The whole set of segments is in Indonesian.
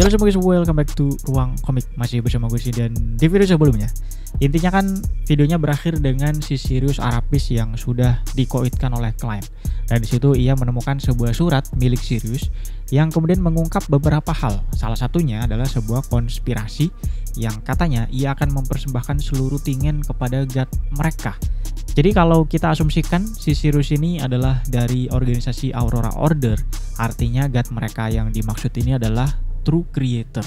Halo semuanya, welcome back to Ruang Komik. Masih bersama gue sih, dan di video sebelumnya intinya kan videonya berakhir dengan si Sirius Arapis yang sudah dikoitkan oleh klien. Dan disitu ia menemukan sebuah surat milik Sirius yang kemudian mengungkap beberapa hal. Salah satunya adalah sebuah konspirasi yang katanya ia akan mempersembahkan seluruh tingen kepada god mereka. Jadi kalau kita asumsikan si Sirius ini adalah dari organisasi Aurora Order, artinya god mereka yang dimaksud ini adalah True Creator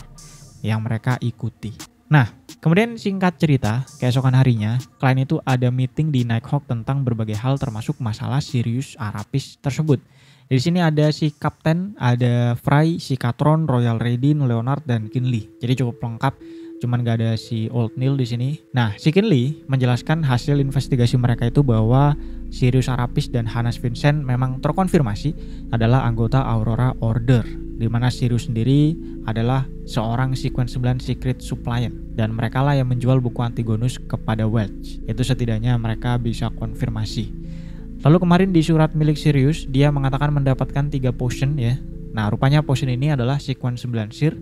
yang mereka ikuti. Nah, kemudian singkat cerita, keesokan harinya, klien itu ada meeting di Nighthawk tentang berbagai hal termasuk masalah Sirius Arapis tersebut. Di sini ada si Kapten, ada Fry, si Katron, Royal Raiden, Leonard, dan Kinley. Jadi cukup lengkap, cuman gak ada si Old Neil di sini. Nah, si Kinley menjelaskan hasil investigasi mereka itu bahwa Sirius Arapis dan Hannes Vincent memang terkonfirmasi adalah anggota Aurora Order, di mana Sirius sendiri adalah seorang Sequence 9 Secret Suppliant, dan mereka lah yang menjual buku Antigonus kepada Welch. Itu setidaknya mereka bisa konfirmasi. Lalu kemarin di surat milik Sirius, dia mengatakan mendapatkan 3 potion ya. Nah, rupanya potion ini adalah Sequence 9 Seer,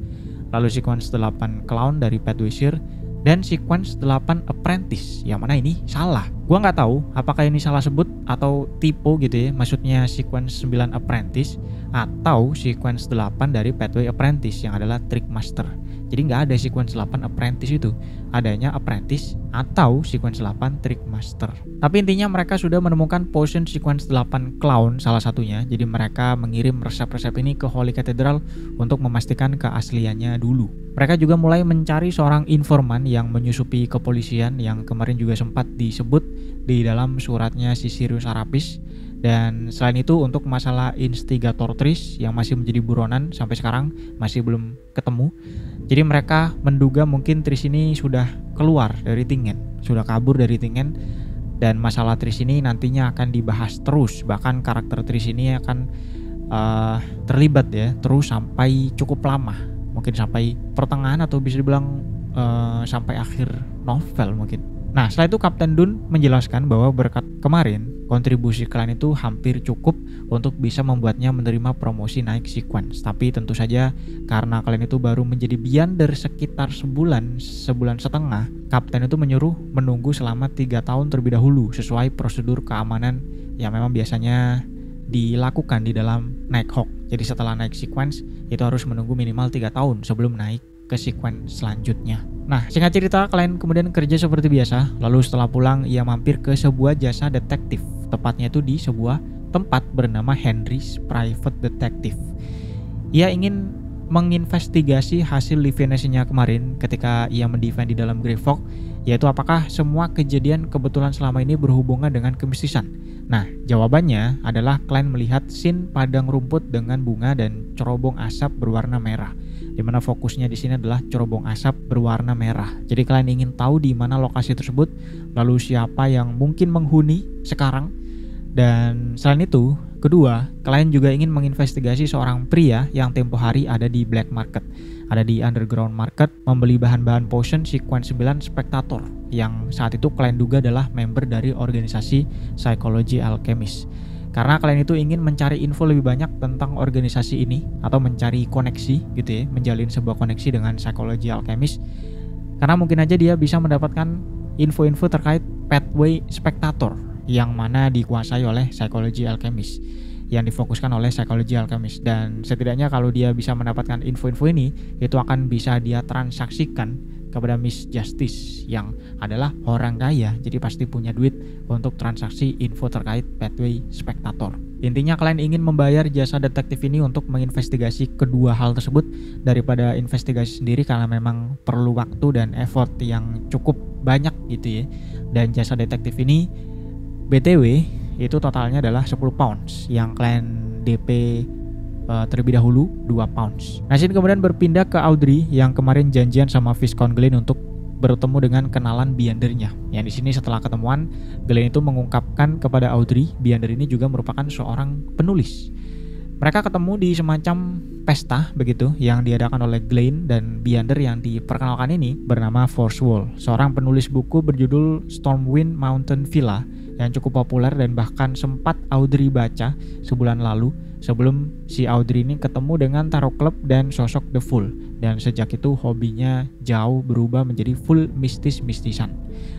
lalu Sequence 8 Clown dari Pathway Seer, dan Sequence 8 Apprentice. Yang mana ini salah. Gua nggak tahu apakah ini salah sebut atau typo gitu ya. Maksudnya Sequence 9 Apprentice atau Sequence 8 dari Pathway Apprentice yang adalah Trickmaster. Jadi nggak ada Sequence 8 Apprentice itu. Adanya Apprentice atau Sequence 8 Trickmaster. Tapi intinya mereka sudah menemukan potion Sequence 8 Clown salah satunya. Jadi mereka mengirim resep-resep ini ke Holy Cathedral untuk memastikan keasliannya dulu. Mereka juga mulai mencari seorang informan yang menyusupi kepolisian yang kemarin juga sempat disebut di dalam suratnya si Sirius Arapis. Dan selain itu untuk masalah Instigator Trish yang masih menjadi buronan sampai sekarang masih belum ketemu. Jadi mereka menduga mungkin Trish ini sudah keluar dari Tingen, sudah kabur dari Tingen. Dan masalah Trish ini nantinya akan dibahas terus. Bahkan karakter Trish ini akan terlibat ya terus sampai cukup lama. Mungkin sampai pertengahan atau bisa dibilang sampai akhir novel mungkin. Nah, setelah itu Kapten Dun menjelaskan bahwa berkat kemarin kontribusi klien itu hampir cukup untuk bisa membuatnya menerima promosi naik sequence. Tapi tentu saja karena klien itu baru menjadi Beyonder sekitar sebulan setengah, Kapten itu menyuruh menunggu selama 3 tahun terlebih dahulu sesuai prosedur keamanan yang memang biasanya dilakukan di dalam Nighthawk. Jadi setelah naik sequence itu harus menunggu minimal 3 tahun sebelum naik ke sequence selanjutnya. Nah, singkat cerita, klien kemudian kerja seperti biasa. Lalu setelah pulang, ia mampir ke sebuah jasa detektif. Tepatnya itu di sebuah tempat bernama Henry's Private Detective. Ia ingin menginvestigasi hasil divinasinya kemarin ketika ia mendefend di dalam Greyfog, yaitu apakah semua kejadian kebetulan selama ini berhubungan dengan kemistisan. Nah, jawabannya adalah klien melihat scene padang rumput dengan bunga dan cerobong asap berwarna merah, di mana fokusnya di sini adalah cerobong asap berwarna merah. Jadi klien ingin tahu di mana lokasi tersebut, lalu siapa yang mungkin menghuni sekarang. Dan selain itu, kedua, klien juga ingin menginvestigasi seorang pria yang tempo hari ada di black market, ada di underground market, membeli bahan-bahan potion Sequence 9 Spectator, yang saat itu klien duga adalah member dari organisasi Psychology Alchemist. Karena klien itu ingin mencari info lebih banyak tentang organisasi ini, atau mencari koneksi gitu ya, menjalin sebuah koneksi dengan Psychology Alchemist. Karena mungkin aja dia bisa mendapatkan info-info terkait Pathway Spectator yang mana dikuasai oleh Psychology Alchemist, yang difokuskan oleh Psychology Alchemist. Dan setidaknya kalau dia bisa mendapatkan info-info ini, itu akan bisa dia transaksikan kepada Miss Justice yang adalah orang kaya, jadi pasti punya duit untuk transaksi info terkait Pathway Spectator. Intinya klien ingin membayar jasa detektif ini untuk menginvestigasi kedua hal tersebut daripada investigasi sendiri, karena memang perlu waktu dan effort yang cukup banyak gitu ya. Dan jasa detektif ini BTW itu totalnya adalah 10 pounds yang klien DP terlebih dahulu 2 pounds. Nah, sini kemudian berpindah ke Audrey yang kemarin janjian sama Viscount Glenn untuk bertemu dengan kenalan Beyandernya. Yang di sini setelah ketemuan, Glenn itu mengungkapkan kepada Audrey, Beyonder ini juga merupakan seorang penulis. Mereka ketemu di semacam pesta begitu yang diadakan oleh Glenn, dan Beyonder yang diperkenalkan ini bernama Forswall, seorang penulis buku berjudul Stormwind Mountain Villa yang cukup populer dan bahkan sempat Audrey baca sebulan lalu sebelum si Audrey ini ketemu dengan Tarot Club dan sosok The Fool. Dan sejak itu hobinya jauh berubah menjadi full mistis-mistisan.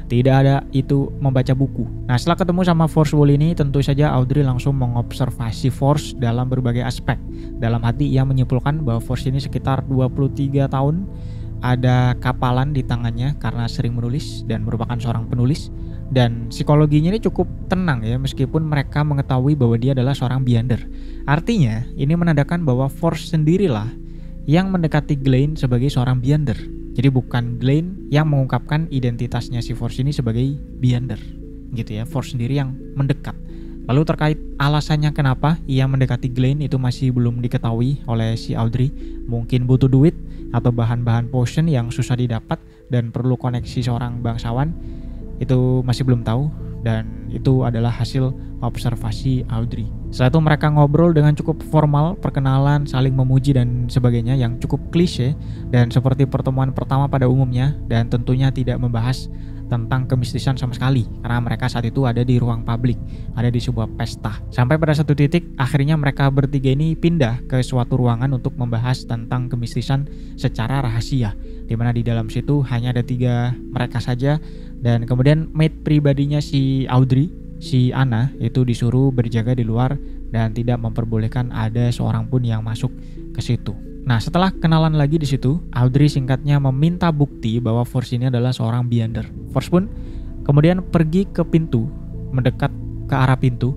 Tidak ada itu membaca buku. Nah, setelah ketemu sama Force Wheel ini, tentu saja Audrey langsung mengobservasi Force dalam berbagai aspek. Dalam hati ia menyimpulkan bahwa Force ini sekitar 23 tahun, ada kapalan di tangannya karena sering menulis dan merupakan seorang penulis. Dan psikologinya ini cukup tenang ya, meskipun mereka mengetahui bahwa dia adalah seorang biander. Artinya, ini menandakan bahwa Force sendirilah yang mendekati Glenn sebagai seorang biander. Jadi bukan Glenn yang mengungkapkan identitasnya si Force ini sebagai biander gitu ya, Force sendiri yang mendekat. Lalu terkait alasannya kenapa ia mendekati Glenn itu masih belum diketahui oleh si Audrey. Mungkin butuh duit atau bahan-bahan potion yang susah didapat dan perlu koneksi seorang bangsawan, itu masih belum tahu, dan itu adalah hasil observasi Audrey. Setelah itu mereka ngobrol dengan cukup formal, perkenalan, saling memuji dan sebagainya yang cukup klise dan seperti pertemuan pertama pada umumnya, dan tentunya tidak membahas tentang kemistisan sama sekali karena mereka saat itu ada di ruang publik, ada di sebuah pesta. Sampai pada satu titik akhirnya mereka bertiga ini pindah ke suatu ruangan untuk membahas tentang kemistisan secara rahasia, dimana di dalam situ hanya ada 3 mereka saja. Dan kemudian maid pribadinya si Audrey, si Anna, itu disuruh berjaga di luar dan tidak memperbolehkan ada seorang pun yang masuk ke situ. Nah, setelah kenalan lagi di situ, Audrey singkatnya meminta bukti bahwa Force ini adalah seorang biander. Force pun kemudian pergi ke pintu, mendekat ke arah pintu,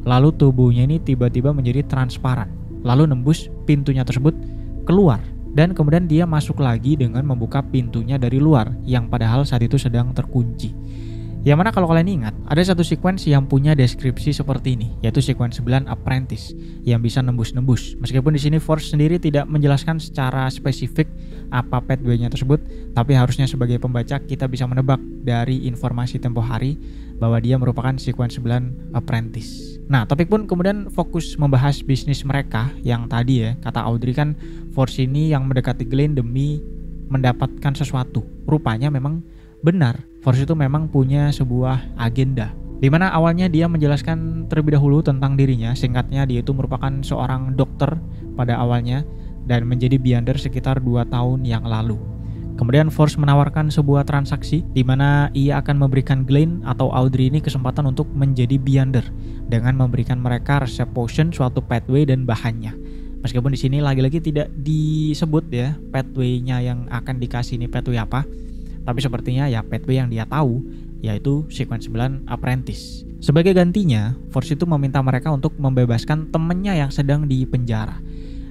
lalu tubuhnya ini tiba-tiba menjadi transparan, lalu nembus pintunya tersebut keluar. Dan kemudian dia masuk lagi dengan membuka pintunya dari luar yang padahal saat itu sedang terkunci. Yang mana kalau kalian ingat, ada satu sequence yang punya deskripsi seperti ini, yaitu sequence 9 Apprentice yang bisa nembus-nembus. Meskipun di sini Force sendiri tidak menjelaskan secara spesifik apa pathway-nya tersebut, tapi harusnya sebagai pembaca kita bisa menebak dari informasi tempo hari bahwa dia merupakan sequence 9 Apprentice. Nah, topik pun kemudian fokus membahas bisnis mereka yang tadi ya, kata Audrey kan Force ini yang mendekati Glenn demi mendapatkan sesuatu. Rupanya memang benar, Force itu memang punya sebuah agenda, dimana awalnya dia menjelaskan terlebih dahulu tentang dirinya. Singkatnya, dia itu merupakan seorang dokter pada awalnya dan menjadi biander sekitar 2 tahun yang lalu. Kemudian Force menawarkan sebuah transaksi di mana ia akan memberikan Glenn atau Audrey ini kesempatan untuk menjadi biander dengan memberikan mereka resep potion, suatu pathway dan bahannya. Meskipun di sini lagi-lagi tidak disebut ya pathway-nya yang akan dikasih ini pathway apa, tapi sepertinya ya pathway yang dia tahu yaitu sequence 9 Apprentice. Sebagai gantinya, Force itu meminta mereka untuk membebaskan temannya yang sedang di penjara.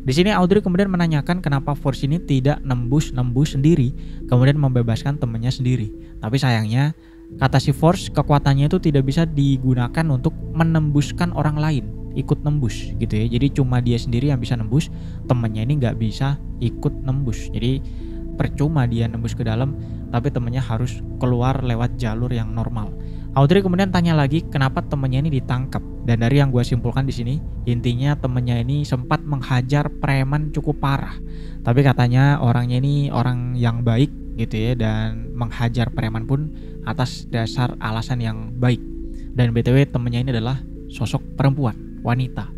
Di sini Audrey kemudian menanyakan kenapa Force ini tidak nembus sendiri, kemudian membebaskan temannya sendiri. Tapi sayangnya, kata si Force, kekuatannya itu tidak bisa digunakan untuk menembuskan orang lain ikut nembus gitu ya. Jadi cuma dia sendiri yang bisa nembus, temannya ini nggak bisa ikut nembus. Jadi percuma dia nembus ke dalam, tapi temannya harus keluar lewat jalur yang normal. Audrey kemudian tanya lagi kenapa temannya ini ditangkap, dan dari yang gue simpulkan di sini intinya temannya ini sempat menghajar preman cukup parah, tapi katanya orangnya ini orang yang baik gitu ya, dan menghajar preman pun atas dasar alasan yang baik. Dan BTW temannya ini adalah sosok perempuan, wanita.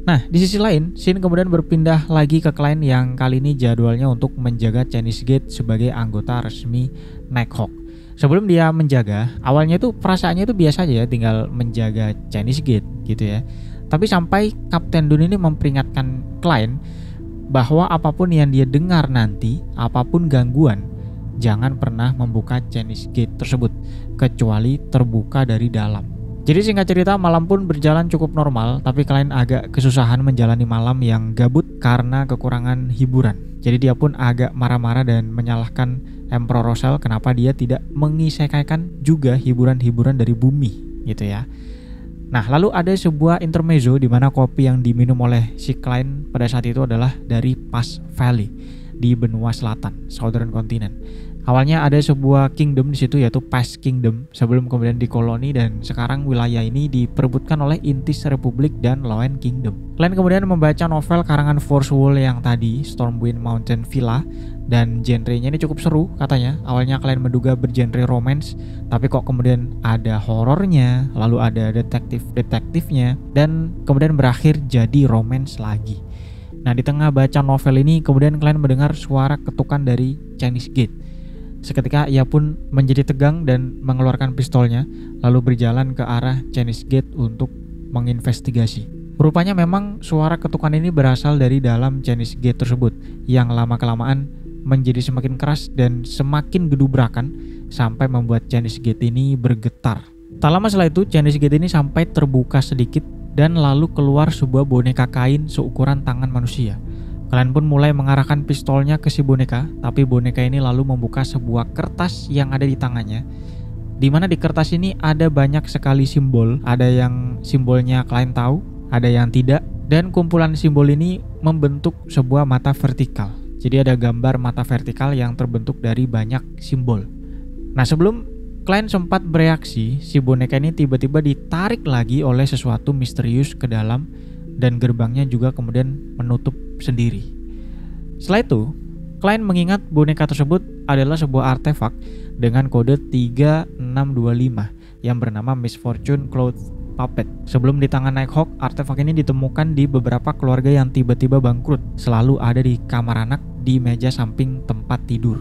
Nah, di sisi lain, Shin kemudian berpindah lagi ke klien yang kali ini jadwalnya untuk menjaga Chinese Gate sebagai anggota resmi Nighthawk. Sebelum dia menjaga, awalnya itu perasaannya itu biasa aja ya, tinggal menjaga Chinese Gate gitu ya. Tapi sampai Kapten Dun ini memperingatkan klien bahwa apapun yang dia dengar nanti, apapun gangguan, jangan pernah membuka Chinese Gate tersebut kecuali terbuka dari dalam. Jadi singkat cerita, malam pun berjalan cukup normal, tapi klien agak kesusahan menjalani malam yang gabut karena kekurangan hiburan. Jadi dia pun agak marah-marah dan menyalahkan Emperor Rosal kenapa dia tidak mengisekaikan juga hiburan-hiburan dari bumi gitu ya. Nah, lalu ada sebuah intermezzo di mana kopi yang diminum oleh si klien pada saat itu adalah dari Pass Valley di benua selatan, Southern Continent. Awalnya ada sebuah kingdom di situ yaitu Pass Kingdom sebelum kemudian dikoloni, dan sekarang wilayah ini diperebutkan oleh Intis Republic dan Loen Kingdom. Klien kemudian membaca novel karangan Force Wheel yang tadi, Stormwind Mountain Villa, dan genrenya ini cukup seru katanya. Awalnya kalian menduga bergenre romance, tapi kok kemudian ada horornya, lalu ada detektifnya, dan kemudian berakhir jadi romance lagi. Nah, di tengah baca novel ini kemudian kalian mendengar suara ketukan dari Chinese Gate. Seketika ia pun menjadi tegang dan mengeluarkan pistolnya, lalu berjalan ke arah Chinese Gate untuk menginvestigasi. Rupanya memang suara ketukan ini berasal dari dalam Chinese Gate tersebut, yang lama-kelamaan menjadi semakin keras dan semakin gedubrakan sampai membuat Chinese Gate ini bergetar. Tak lama setelah itu Chinese Gate ini sampai terbuka sedikit dan lalu keluar sebuah boneka kain seukuran tangan manusia. Kalian pun mulai mengarahkan pistolnya ke si boneka, tapi boneka ini lalu membuka sebuah kertas yang ada di tangannya, di mana di kertas ini ada banyak sekali simbol. Ada yang simbolnya kalian tahu, ada yang tidak, dan kumpulan simbol ini membentuk sebuah mata vertikal. Jadi ada gambar mata vertikal yang terbentuk dari banyak simbol. Nah, sebelum kalian sempat bereaksi, si boneka ini tiba-tiba ditarik lagi oleh sesuatu misterius ke dalam, dan gerbangnya juga kemudian menutup sendiri. Setelah itu, kalian mengingat boneka tersebut adalah sebuah artefak dengan kode 3625 yang bernama Misfortune Cloth Puppet. Sebelum di tangan Nighthawk, artefak ini ditemukan di beberapa keluarga yang tiba-tiba bangkrut, selalu ada di kamar anak di meja samping tempat tidur.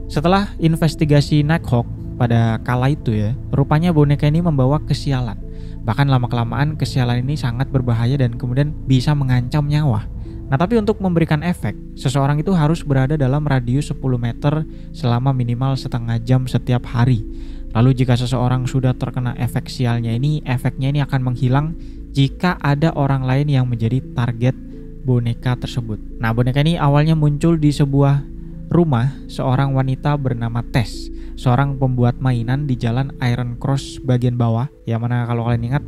Setelah investigasi Nighthawk pada kala itu ya, rupanya boneka ini membawa kesialan. Bahkan lama-kelamaan kesialan ini sangat berbahaya dan kemudian bisa mengancam nyawa. Nah, tapi untuk memberikan efek, seseorang itu harus berada dalam radius 10 meter selama minimal setengah jam setiap hari. Lalu jika seseorang sudah terkena efek sialnya ini, efeknya ini akan menghilang jika ada orang lain yang menjadi target boneka tersebut. Nah, boneka ini awalnya muncul di sebuah rumah seorang wanita bernama Tess, seorang pembuat mainan di jalan Iron Cross bagian bawah, yang mana kalau kalian ingat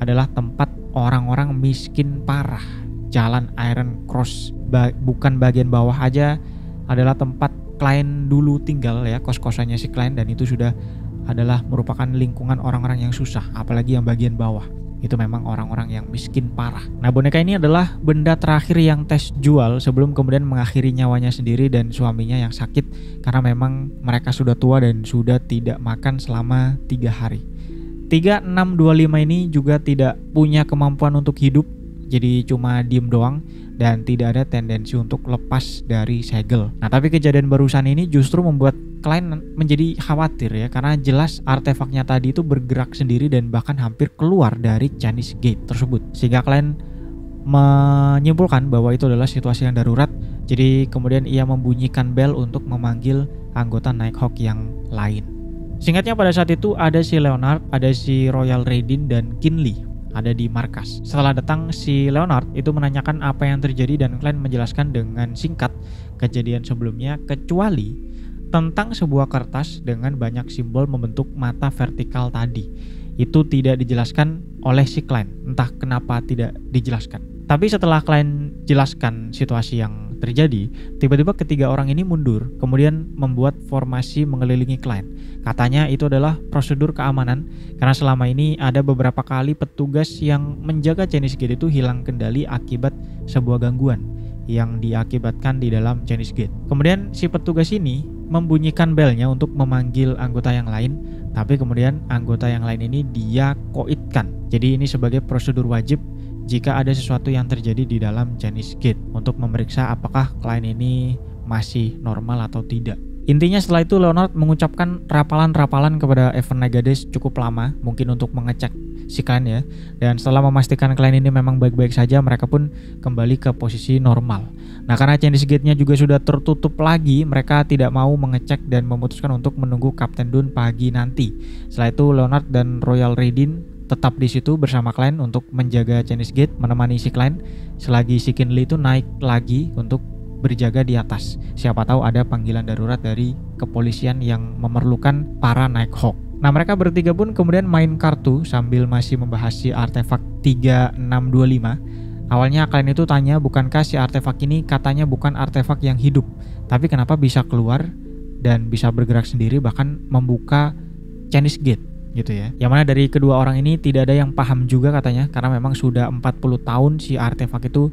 adalah tempat orang-orang miskin parah. Jalan Iron Cross bukan bagian bawah aja, adalah tempat klien dulu tinggal ya, kos-kosannya si klien, dan itu sudah adalah merupakan lingkungan orang-orang yang susah, apalagi yang bagian bawah. Itu memang orang-orang yang miskin parah. Nah, boneka ini adalah benda terakhir yang Tess jual sebelum kemudian mengakhiri nyawanya sendiri dan suaminya yang sakit, karena memang mereka sudah tua dan sudah tidak makan selama 3 hari. 3625 ini juga tidak punya kemampuan untuk hidup, jadi cuma diem doang dan tidak ada tendensi untuk lepas dari segel. Nah, tapi kejadian barusan ini justru membuat klien menjadi khawatir ya, karena jelas artefaknya tadi itu bergerak sendiri dan bahkan hampir keluar dari Chinese Gate tersebut. Sehingga klien menyimpulkan bahwa itu adalah situasi yang darurat. Jadi kemudian ia membunyikan bel untuk memanggil anggota Nighthawk yang lain. Singkatnya pada saat itu ada si Leonard, ada si Royal Raiden, dan Kinley ada di markas. Setelah datang, si Leonard itu menanyakan apa yang terjadi dan klien menjelaskan dengan singkat kejadian sebelumnya, kecuali tentang sebuah kertas dengan banyak simbol membentuk mata vertikal tadi. Itu tidak dijelaskan oleh si klien, entah kenapa tidak dijelaskan. Tapi setelah klien jelaskan situasi yang terjadi, tiba-tiba ketiga orang ini mundur, kemudian membuat formasi mengelilingi klien. Katanya itu adalah prosedur keamanan, karena selama ini ada beberapa kali petugas yang menjaga Chinese Gate itu hilang kendali akibat sebuah gangguan yang diakibatkan di dalam Chinese Gate. Kemudian si petugas ini membunyikan belnya untuk memanggil anggota yang lain, tapi kemudian anggota yang lain ini dia koitkan. Jadi ini sebagai prosedur wajib jika ada sesuatu yang terjadi di dalam Chinese Gate untuk memeriksa apakah klien ini masih normal atau tidak. Intinya setelah itu Leonard mengucapkan rapalan-rapalan kepada Evan Negades cukup lama, mungkin untuk mengecek si klien ya. Dan setelah memastikan klien ini memang baik-baik saja, mereka pun kembali ke posisi normal. Nah, karena Chinese Gate-nya juga sudah tertutup lagi, mereka tidak mau mengecek dan memutuskan untuk menunggu Kapten Dun pagi nanti. Setelah itu Leonard dan Royal Raiden tetap di situ bersama klien untuk menjaga Chinese Gate, menemani si klien selagi si Kinley itu naik lagi untuk berjaga di atas. Siapa tahu ada panggilan darurat dari kepolisian yang memerlukan para Nighthawk. Nah, mereka bertiga pun kemudian main kartu sambil masih membahas si artefak 3625. Awalnya kalian itu tanya, bukankah si artefak ini katanya bukan artefak yang hidup, tapi kenapa bisa keluar dan bisa bergerak sendiri, bahkan membuka Chinese Gate gitu ya. Yang mana dari kedua orang ini tidak ada yang paham juga katanya, karena memang sudah 40 tahun si artefak itu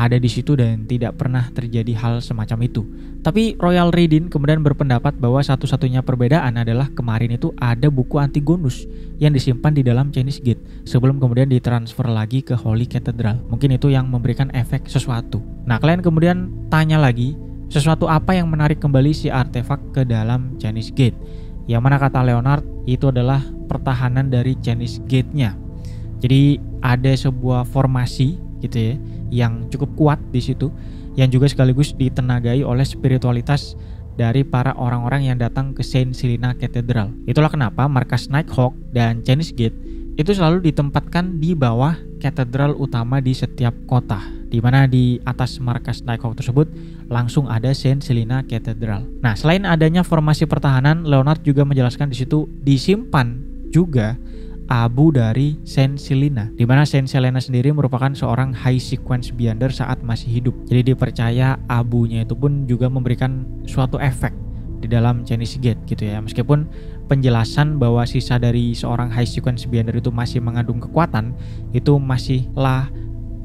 ada di situ dan tidak pernah terjadi hal semacam itu. Tapi Royal Raiden kemudian berpendapat bahwa satu-satunya perbedaan adalah kemarin itu ada buku Antigonus yang disimpan di dalam Chinese Gate sebelum kemudian ditransfer lagi ke Holy Cathedral. Mungkin itu yang memberikan efek sesuatu. Nah, kalian kemudian tanya lagi, sesuatu apa yang menarik kembali si artefak ke dalam Chinese Gate? Yang mana kata Leonard itu adalah pertahanan dari Chinese Gate-nya. Jadi ada sebuah formasi gitu ya yang cukup kuat di situ, yang juga sekaligus ditenagai oleh spiritualitas dari para orang-orang yang datang ke Saint Helena Cathedral. Itulah kenapa markas Nighthawk dan Chinese Gate itu selalu ditempatkan di bawah katedral utama di setiap kota, di mana di atas markas Nighthawk tersebut langsung ada Saint Helena Cathedral. Nah, selain adanya formasi pertahanan, Leonard juga menjelaskan di situ disimpan juga abu dari Saint Helena, di mana Saint Helena sendiri merupakan seorang high sequence beyonder saat masih hidup. Jadi dipercaya abunya itu pun juga memberikan suatu efek di dalam Chinese Gate gitu ya. Meskipun penjelasan bahwa sisa dari seorang high sequence beyonder itu masih mengandung kekuatan, itu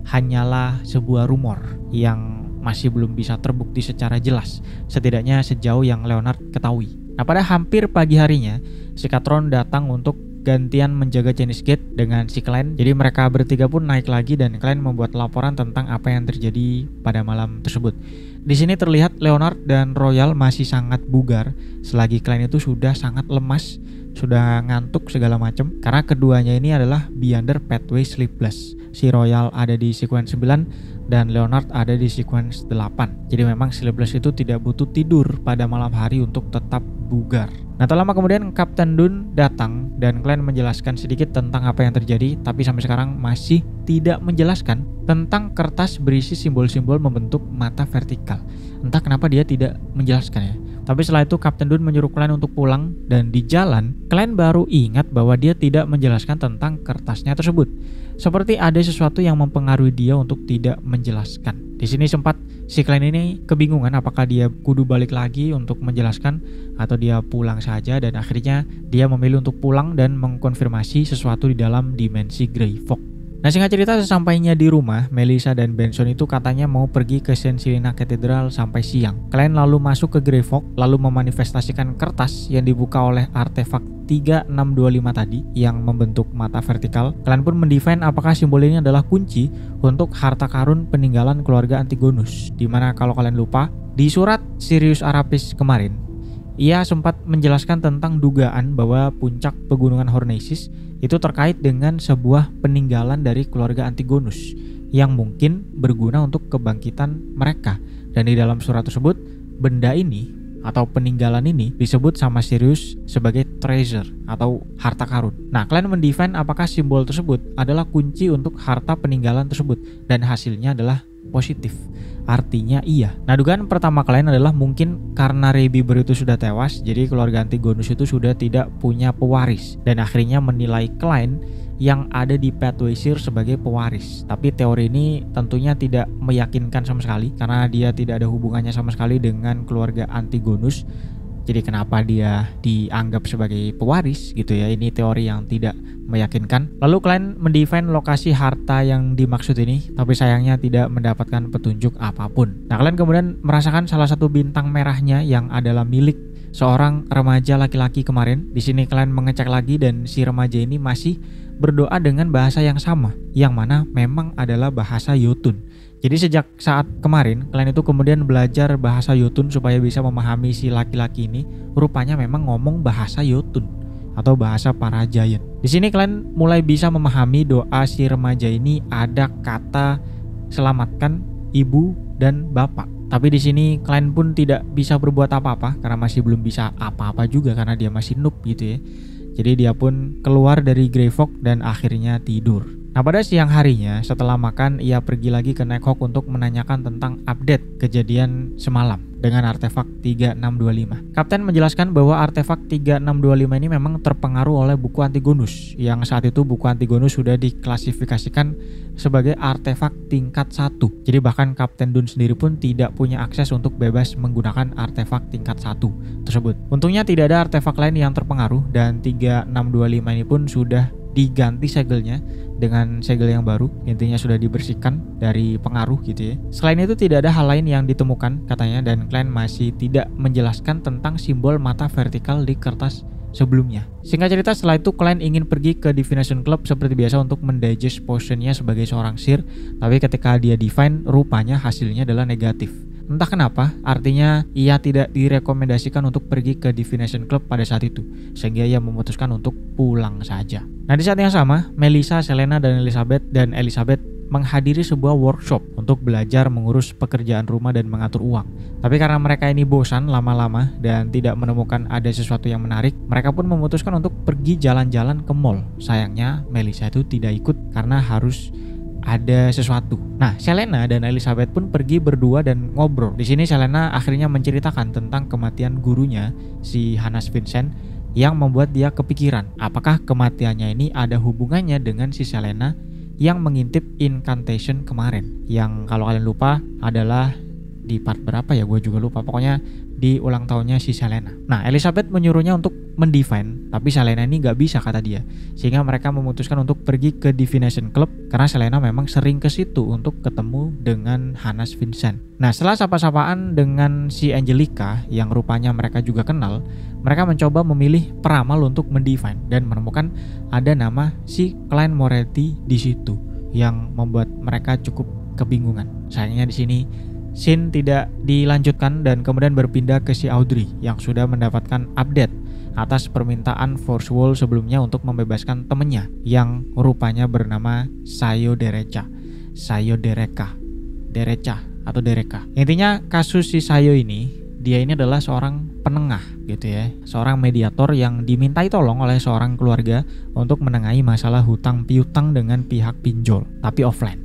hanyalah sebuah rumor yang masih belum bisa terbukti secara jelas, setidaknya sejauh yang Leonard ketahui. Nah, pada hampir pagi harinya, Skatron datang untuk gantian menjaga Chinese Gate dengan si Klein. Jadi mereka bertiga pun naik lagi dan Klein membuat laporan tentang apa yang terjadi pada malam tersebut. Di sini terlihat Leonard dan Royal masih sangat bugar, selagi Klein itu sudah sangat lemas, sudah ngantuk segala macam, karena keduanya ini adalah Beyonder Pathway Sleepless. Si Royal ada di sequence 9 dan Leonard ada di sequence 8. Jadi memang Sleepless itu tidak butuh tidur pada malam hari untuk tetap bugar. Nah, tak lama kemudian Kapten Dune datang dan Klein menjelaskan sedikit tentang apa yang terjadi, tapi sampai sekarang masih tidak menjelaskan tentang kertas berisi simbol-simbol membentuk mata vertikal. Entah kenapa dia tidak menjelaskan ya. Tapi setelah itu Kapten Dune menyuruh Klein untuk pulang, dan di jalan Klein baru ingat bahwa dia tidak menjelaskan tentang kertasnya tersebut. Seperti ada sesuatu yang mempengaruhi dia untuk tidak menjelaskan. Di sini sempat si Klein ini kebingungan apakah dia kudu balik lagi untuk menjelaskan atau dia pulang saja, dan akhirnya dia memilih untuk pulang dan mengkonfirmasi sesuatu di dalam dimensi Grey Fog. Nah, singkat cerita, sesampainya di rumah, Melissa dan Benson itu katanya mau pergi ke Saint Helena Cathedral sampai siang. Klein lalu masuk ke Grey Fog, lalu memanifestasikan kertas yang dibuka oleh artefak 3625 tadi yang membentuk mata vertikal. Klein pun mendefine apakah simbol ini adalah kunci untuk harta karun peninggalan keluarga Antigonus. Dimana kalau kalian lupa, di surat Sirius Arapis kemarin, ia sempat menjelaskan tentang dugaan bahwa puncak pegunungan Hornesis itu terkait dengan sebuah peninggalan dari keluarga Antigonus yang mungkin berguna untuk kebangkitan mereka. Dan di dalam surat tersebut, benda ini atau peninggalan ini disebut sama Sirius sebagai treasure atau harta karun. Nah, kalian mendefine apakah simbol tersebut adalah kunci untuk harta peninggalan tersebut, dan hasilnya adalah positif, artinya iya. Nah, dugaan pertama kalian adalah mungkin karena Rebiber itu sudah tewas, jadi keluarga Antigonus itu sudah tidak punya pewaris, dan akhirnya menilai Klein yang ada di Pathway Seer sebagai pewaris. Tapi teori ini tentunya tidak meyakinkan sama sekali, karena dia tidak ada hubungannya sama sekali dengan keluarga Antigonus. Jadi kenapa dia dianggap sebagai pewaris gitu ya? Ini teori yang tidak meyakinkan. Lalu Klein mendefine lokasi harta yang dimaksud ini, tapi sayangnya tidak mendapatkan petunjuk apapun. Nah, kalian kemudian merasakan salah satu bintang merahnya yang adalah milik seorang remaja laki-laki kemarin. Di sini kalian mengecek lagi dan si remaja ini masih berdoa dengan bahasa yang sama, yang mana memang adalah bahasa Jotun. Jadi sejak saat kemarin kalian itu kemudian belajar bahasa Jotun supaya bisa memahami si laki-laki ini rupanya memang ngomong bahasa Jotun atau bahasa para giant. Di sini kalian mulai bisa memahami doa si remaja ini, ada kata selamatkan ibu dan bapak. Tapi di sini kalian pun tidak bisa berbuat apa-apa karena masih belum bisa apa-apa juga karena dia masih noob gitu ya. Jadi dia pun keluar dari Grey Fog dan akhirnya tidur. Nah, pada siang harinya setelah makan, ia pergi lagi ke Nighthawk untuk menanyakan tentang update kejadian semalam dengan artefak 3625. Kapten menjelaskan bahwa artefak 3625 ini memang terpengaruh oleh buku Antigonus, yang saat itu buku Antigonus sudah diklasifikasikan sebagai artefak tingkat 1. Jadi bahkan Kapten Dune sendiri pun tidak punya akses untuk bebas menggunakan artefak tingkat 1 tersebut. Untungnya tidak ada artefak lain yang terpengaruh, dan 3625 ini pun sudah diganti segelnya dengan segel yang baru, intinya sudah dibersihkan dari pengaruh gitu ya. Selain itu tidak ada hal lain yang ditemukan katanya, dan klien masih tidak menjelaskan tentang simbol mata vertikal di kertas sebelumnya. Singkat cerita, setelah itu klien ingin pergi ke Divination Club seperti biasa untuk mendigest potionnya sebagai seorang seer, tapi ketika dia divine, rupanya hasilnya adalah negatif. Entah kenapa, artinya ia tidak direkomendasikan untuk pergi ke Divination Club pada saat itu, sehingga ia memutuskan untuk pulang saja. Nah, di saat yang sama, Melissa, Selena, dan Elizabeth menghadiri sebuah workshop untuk belajar mengurus pekerjaan rumah dan mengatur uang. Tapi karena mereka ini bosan lama-lama dan tidak menemukan ada sesuatu yang menarik, mereka pun memutuskan untuk pergi jalan-jalan ke mall. Sayangnya, Melissa itu tidak ikut karena harus ada sesuatu. Nah, Selena dan Elizabeth pun pergi berdua dan ngobrol. Di sini Selena akhirnya menceritakan tentang kematian gurunya, si Hannes Vincent, yang membuat dia kepikiran apakah kematiannya ini ada hubungannya dengan si Selena yang mengintip incantation kemarin. Yang kalau kalian lupa adalah di part berapa ya, gue juga lupa. Pokoknya di ulang tahunnya si Selena. Nah, Elizabeth menyuruhnya untuk mendivine, tapi Selena ini gak bisa kata dia. Sehingga mereka memutuskan untuk pergi ke Divination Club karena Selena memang sering ke situ untuk ketemu dengan Hannes Vincent. Nah, setelah sapa-sapaan dengan si Angelica yang rupanya mereka juga kenal, mereka mencoba memilih peramal untuk mendivine dan menemukan ada nama si Klein Moretti di situ yang membuat mereka cukup kebingungan. Sayangnya di sini scene tidak dilanjutkan dan kemudian berpindah ke si Audrey yang sudah mendapatkan update atas permintaan Force Wall sebelumnya untuk membebaskan temennya yang rupanya bernama Sayo Dereka atau Dereka. Intinya kasus si Sayo ini, dia ini adalah seorang penengah gitu ya, seorang mediator yang dimintai tolong oleh seorang keluarga untuk menengahi masalah hutang piutang dengan pihak pinjol tapi offline.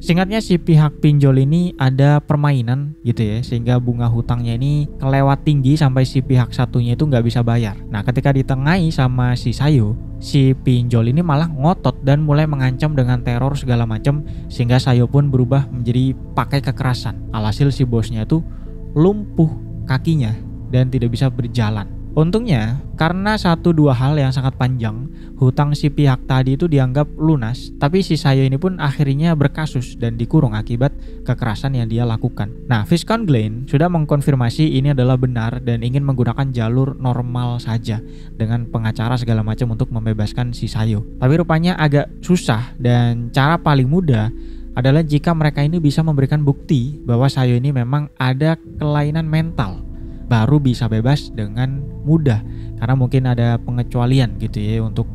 Singkatnya, si pihak pinjol ini ada permainan gitu ya, sehingga bunga hutangnya ini kelewat tinggi sampai si pihak satunya itu nggak bisa bayar. Nah, ketika ditengahi sama si Sayo, si pinjol ini malah ngotot dan mulai mengancam dengan teror segala macam, sehingga Sayo pun berubah menjadi pakai kekerasan. Alhasil si bosnya itu lumpuh kakinya dan tidak bisa berjalan. Untungnya, karena 1-2 hal yang sangat panjang, hutang si pihak tadi itu dianggap lunas, tapi si Sayo ini pun akhirnya berkasus dan dikurung akibat kekerasan yang dia lakukan. Nah, Viscount Glen sudah mengkonfirmasi ini adalah benar dan ingin menggunakan jalur normal saja dengan pengacara segala macam untuk membebaskan si Sayo. Tapi rupanya agak susah, dan cara paling mudah adalah jika mereka ini bisa memberikan bukti bahwa Sayo ini memang ada kelainan mental, baru bisa bebas dengan mudah, karena mungkin ada pengecualian gitu ya untuk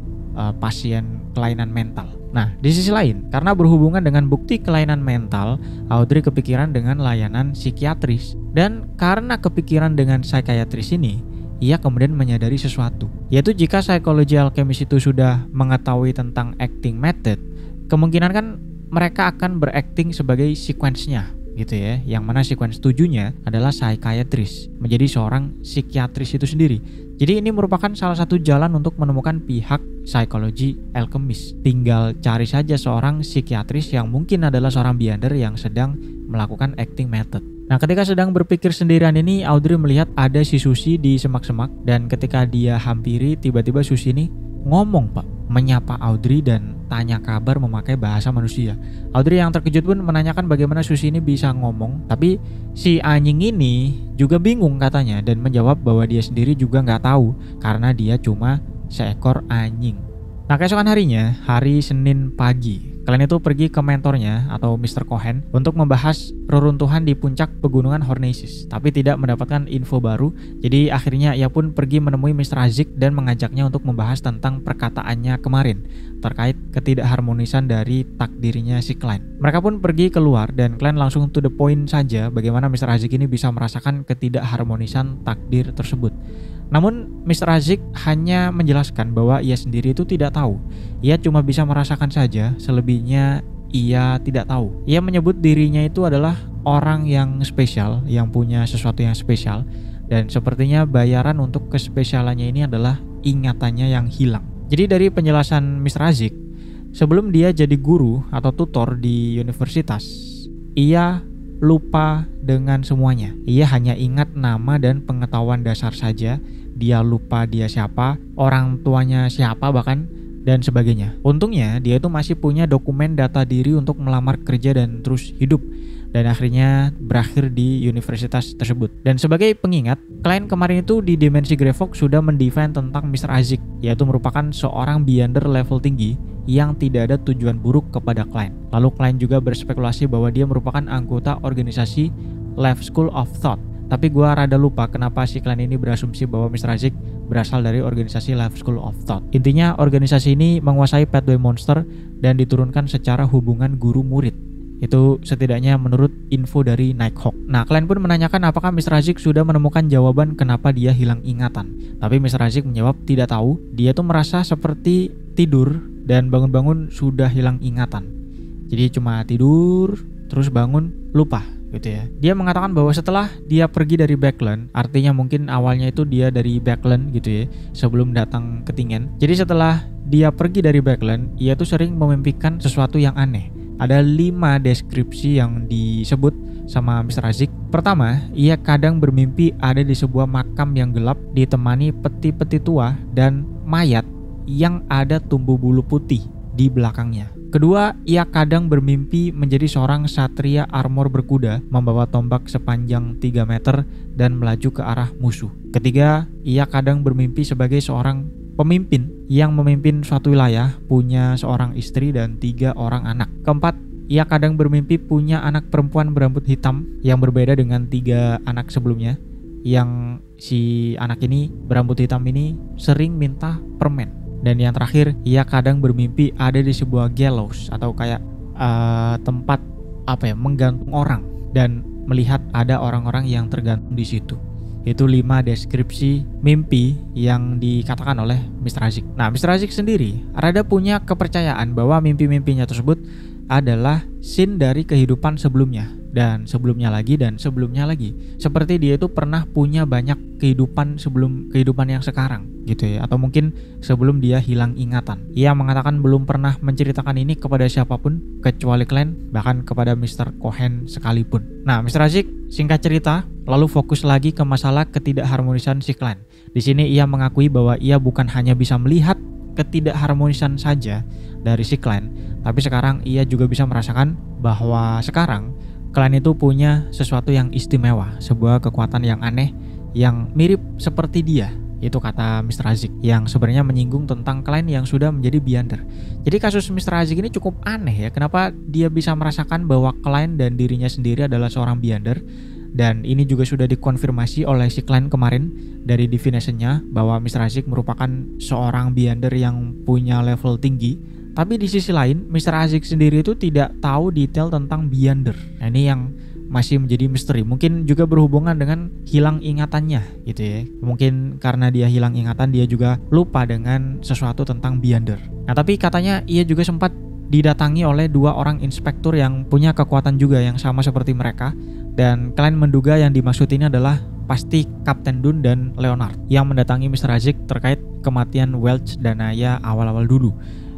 pasien kelainan mental. Nah, di sisi lain, karena berhubungan dengan bukti kelainan mental, Audrey kepikiran dengan layanan psikiatris, dan karena kepikiran dengan psikiatris ini, ia kemudian menyadari sesuatu, yaitu jika psikologi alkemis itu sudah mengetahui tentang acting method, kemungkinan kan mereka akan berakting sebagai sequence-nya gitu ya, yang mana sequence 7-nya adalah psikiatris, menjadi seorang psikiatris itu sendiri. Jadi ini merupakan salah satu jalan untuk menemukan pihak psikologi alkemis. Tinggal cari saja seorang psikiatris yang mungkin adalah seorang beyonder yang sedang melakukan acting method. Nah, ketika sedang berpikir sendirian ini, Audrey melihat ada si Susie di semak-semak, dan ketika dia hampiri, tiba-tiba Susie ini ngomong, Pak, menyapa Audrey dan tanya kabar memakai bahasa manusia. Audrey yang terkejut pun menanyakan bagaimana Susie ini bisa ngomong, tapi si anjing ini juga bingung katanya dan menjawab bahwa dia sendiri juga nggak tahu karena dia cuma seekor anjing. Nah, keesokan harinya, hari Senin pagi, kalian itu pergi ke mentornya atau Mr. Cohen untuk membahas reruntuhan di puncak pegunungan Hornisis, tapi tidak mendapatkan info baru. Jadi akhirnya ia pun pergi menemui Mr. Azik dan mengajaknya untuk membahas tentang perkataannya kemarin terkait ketidakharmonisan dari takdirnya si Klein. Mereka pun pergi keluar dan Klein langsung to the point saja bagaimana Mr. Azik ini bisa merasakan ketidakharmonisan takdir tersebut. Namun Mr. Azik hanya menjelaskan bahwa ia sendiri itu tidak tahu. Ia cuma bisa merasakan saja, selebihnya ia tidak tahu. Ia menyebut dirinya itu adalah orang yang spesial, yang punya sesuatu yang spesial, dan sepertinya bayaran untuk kespesialannya ini adalah ingatannya yang hilang. Jadi dari penjelasan Mr. Azik, sebelum dia jadi guru atau tutor di universitas, ia lupa dengan semuanya. Ia hanya ingat nama dan pengetahuan dasar saja. Dia lupa dia siapa, orang tuanya siapa bahkan, dan sebagainya. Untungnya dia itu masih punya dokumen data diri untuk melamar kerja dan terus hidup, dan akhirnya berakhir di universitas tersebut. Dan sebagai pengingat, klien kemarin itu di Dimensi Greyfox sudah mendefine tentang Mr. Azik, yaitu merupakan seorang beyonder level tinggi yang tidak ada tujuan buruk kepada klien. Lalu klien juga berspekulasi bahwa dia merupakan anggota organisasi Left School of Thought. Tapi gue rada lupa kenapa si klien ini berasumsi bahwa Mr. Azik berasal dari organisasi Left School of Thought. Intinya organisasi ini menguasai Pathway Monster dan diturunkan secara hubungan guru-murid. Itu setidaknya menurut info dari Nighthawk. Nah, klien pun menanyakan apakah Mr. Azik sudah menemukan jawaban kenapa dia hilang ingatan. Tapi Mr. Azik menjawab tidak tahu. Dia tuh merasa seperti tidur dan bangun-bangun sudah hilang ingatan. Jadi cuma tidur, terus bangun, lupa gitu ya. Dia mengatakan bahwa setelah dia pergi dari Backland, artinya mungkin awalnya itu dia dari Backland gitu ya, sebelum datang ke Tingen. Jadi setelah dia pergi dari Backland, ia tuh sering memimpikan sesuatu yang aneh. Ada 5 deskripsi yang disebut sama Mr. Azik. Pertama, ia kadang bermimpi ada di sebuah makam yang gelap ditemani peti-peti tua dan mayat yang ada tumbuh bulu putih di belakangnya. Kedua, ia kadang bermimpi menjadi seorang satria armor berkuda membawa tombak sepanjang 3 meter dan melaju ke arah musuh. Ketiga, ia kadang bermimpi sebagai seorang pemimpin yang memimpin suatu wilayah, punya seorang istri dan 3 orang anak. Keempat, ia kadang bermimpi punya anak perempuan berambut hitam yang berbeda dengan 3 anak sebelumnya, yang si anak ini berambut hitam ini sering minta permen. Dan yang terakhir, ia kadang bermimpi ada di sebuah gallows atau kayak tempat menggantung orang dan melihat ada orang-orang yang tergantung di situ. Itu 5 deskripsi mimpi yang dikatakan oleh Mr. Azik. Nah, Mr. Azik sendiri rada punya kepercayaan bahwa mimpi-mimpinya tersebut adalah scene dari kehidupan sebelumnya dan sebelumnya lagi dan sebelumnya lagi. Seperti dia itu pernah punya banyak kehidupan sebelum kehidupan yang sekarang gitu ya, atau mungkin sebelum dia hilang ingatan. Ia mengatakan belum pernah menceritakan ini kepada siapapun kecuali klien, bahkan kepada Mr. Cohen sekalipun. Nah, Mr. Azik singkat cerita lalu fokus lagi ke masalah ketidakharmonisan si klien. Di sini ia mengakui bahwa ia bukan hanya bisa melihat ketidakharmonisan saja dari si klien, tapi sekarang ia juga bisa merasakan bahwa sekarang klien itu punya sesuatu yang istimewa, sebuah kekuatan yang aneh yang mirip seperti dia. Itu kata Mr. Azik yang sebenarnya menyinggung tentang klien yang sudah menjadi beyonder. Jadi kasus Mr. Azik ini cukup aneh ya. Kenapa dia bisa merasakan bahwa klien dan dirinya sendiri adalah seorang beyonder. Dan ini juga sudah dikonfirmasi oleh si klien kemarin dari definition-nya bahwa Mr. Azik merupakan seorang beyonder yang punya level tinggi. Tapi di sisi lain, Mr. Azik sendiri itu tidak tahu detail tentang beyonder. Nah, ini yang masih menjadi misteri. Mungkin juga berhubungan dengan hilang ingatannya gitu ya. Mungkin karena dia hilang ingatan, dia juga lupa dengan sesuatu tentang beyonder. Nah, tapi katanya ia juga sempat didatangi oleh 2 orang inspektur yang punya kekuatan juga yang sama seperti mereka. Dan kalian menduga yang dimaksud ini adalah pasti Kapten Dun dan Leonard yang mendatangi Mr. Azik terkait kematian Welch dan Naya awal-awal dulu.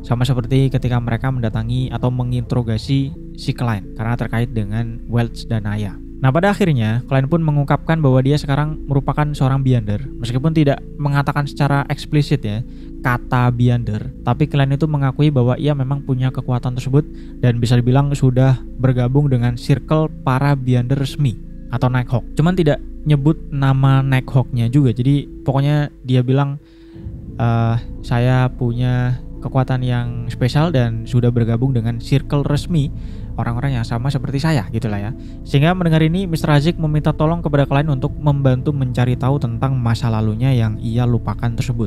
Sama seperti ketika mereka mendatangi atau menginterogasi si klien karena terkait dengan Welch dan Naya. Nah, pada akhirnya klien pun mengungkapkan bahwa dia sekarang merupakan seorang beyonder, meskipun tidak mengatakan secara eksplisit ya kata beyonder, tapi klien itu mengakui bahwa ia memang punya kekuatan tersebut dan bisa dibilang sudah bergabung dengan circle para beyonder resmi atau Nighthawk. Cuman tidak nyebut nama Nighthawk-nya juga. Jadi pokoknya dia bilang saya punya kekuatan yang spesial dan sudah bergabung dengan circle resmi orang-orang yang sama seperti saya gitulah ya. Sehingga mendengar ini Mr. Azik meminta tolong kepada klien untuk membantu mencari tahu tentang masa lalunya yang ia lupakan tersebut,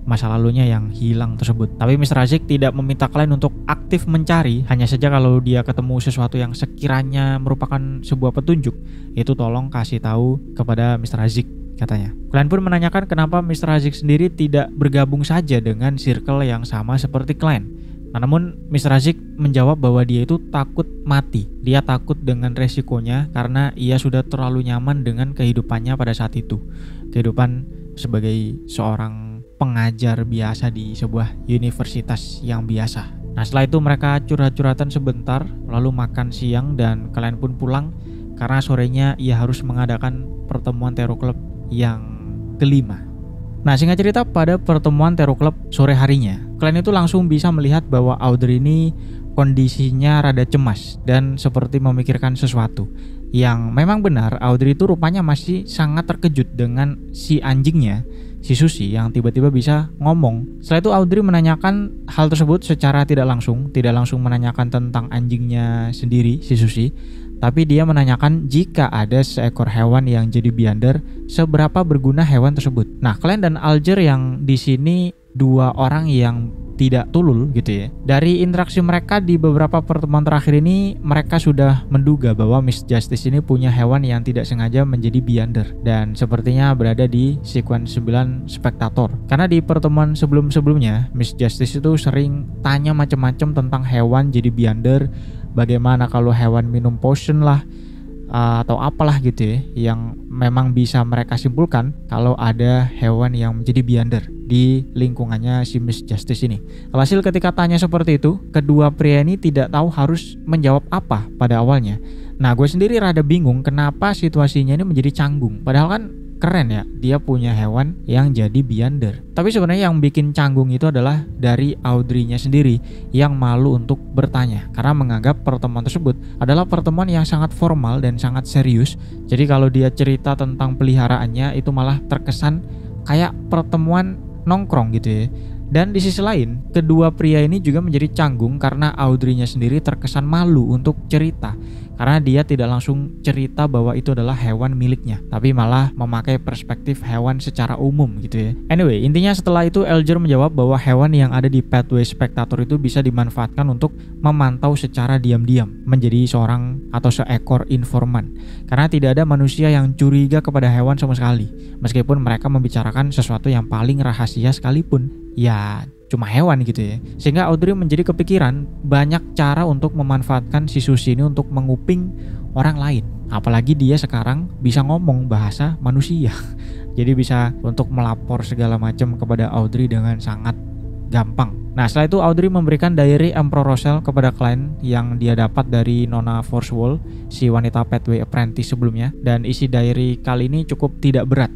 masa lalunya yang hilang tersebut. Tapi Mr. Azik tidak meminta klien untuk aktif mencari, hanya saja kalau dia ketemu sesuatu yang sekiranya merupakan sebuah petunjuk, itu tolong kasih tahu kepada Mr. Azik katanya. Klien pun menanyakan kenapa Mr. Azik sendiri tidak bergabung saja dengan circle yang sama seperti klien. Nah, namun Mr. Azik menjawab bahwa dia itu takut mati. Dia takut dengan resikonya karena ia sudah terlalu nyaman dengan kehidupannya pada saat itu. Kehidupan sebagai seorang pengajar biasa di sebuah universitas yang biasa. Nah, setelah itu mereka curhat-curhatan sebentar, lalu makan siang dan klien pun pulang karena sorenya ia harus mengadakan pertemuan Terror Club yang kelima. Nah, singkat cerita, pada pertemuan Tero Club sore harinya, klien itu langsung bisa melihat bahwa Audrey ini kondisinya rada cemas dan seperti memikirkan sesuatu. Yang memang benar, Audrey itu rupanya masih sangat terkejut dengan si anjingnya, si Susie, yang tiba-tiba bisa ngomong. Setelah itu Audrey menanyakan hal tersebut secara tidak langsung menanyakan tentang anjingnya sendiri, si Susie, tapi dia menanyakan jika ada seekor hewan yang jadi biander, seberapa berguna hewan tersebut. Nah, Klein dan Alger yang di sini dua orang yang tidak tulul gitu ya. Dari interaksi mereka di beberapa pertemuan terakhir ini, mereka sudah menduga bahwa Miss Justice ini punya hewan yang tidak sengaja menjadi biander dan sepertinya berada di sequence 9 spektator. Karena di pertemuan sebelum-sebelumnya, Miss Justice itu sering tanya macam-macam tentang hewan jadi biander, bagaimana kalau hewan minum potion lah atau apalah gitu ya, yang memang bisa mereka simpulkan kalau ada hewan yang menjadi biander di lingkungannya si Miss Justice ini. Alhasil ketika tanya seperti itu, kedua pria ini tidak tahu harus menjawab apa pada awalnya. Nah, gue sendiri rada bingung kenapa situasinya ini menjadi canggung, padahal kan keren ya, dia punya hewan yang jadi biander. Tapi sebenarnya yang bikin canggung itu adalah dari Audrey-nya sendiri yang malu untuk bertanya karena menganggap pertemuan tersebut adalah pertemuan yang sangat formal dan sangat serius. Jadi kalau dia cerita tentang peliharaannya itu malah terkesan kayak pertemuan nongkrong gitu ya. Dan di sisi lain, kedua pria ini juga menjadi canggung karena Audrey-nya sendiri terkesan malu untuk cerita. Karena dia tidak langsung cerita bahwa itu adalah hewan miliknya, tapi malah memakai perspektif hewan secara umum gitu ya. Anyway, intinya setelah itu Alger menjawab bahwa hewan yang ada di Pathway Spectator itu bisa dimanfaatkan untuk memantau secara diam-diam menjadi seorang atau seekor informan. Karena tidak ada manusia yang curiga kepada hewan sama sekali, meskipun mereka membicarakan sesuatu yang paling rahasia sekalipun. Ya cuma hewan gitu ya. Sehingga Audrey menjadi kepikiran banyak cara untuk memanfaatkan si Susie ini untuk menguping orang lain. Apalagi dia sekarang bisa ngomong bahasa manusia. Jadi bisa untuk melapor segala macam kepada Audrey dengan sangat gampang. Nah, setelah itu Audrey memberikan diary Emperor Rossell kepada klien yang dia dapat dari Nona Forswell, si wanita Pathway Apprentice sebelumnya. Dan isi diary kali ini cukup tidak berat.